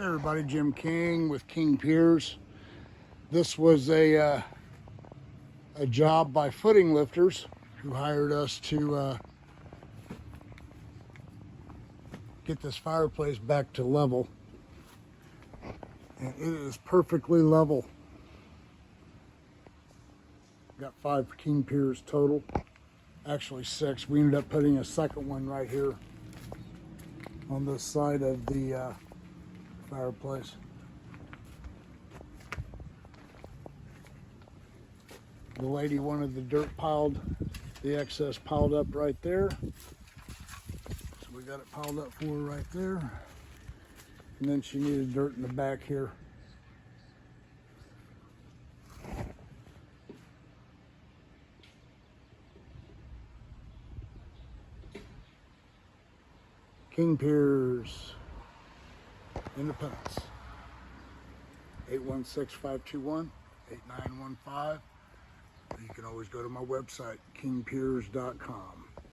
Hey everybody, Jim King with King Piers. This was a job by footing lifters who hired us to get this fireplace back to level. And it is perfectly level. Got 5 King Piers total. Actually 6. We ended up putting a second one right here on this side of the fireplace. The lady wanted the dirt piled, the excess piled up right there. So we got it piled up for her right there. And then she needed dirt in the back here. King Piers, Independence, 816-521-8915. You can always go to my website, kingpiers.com.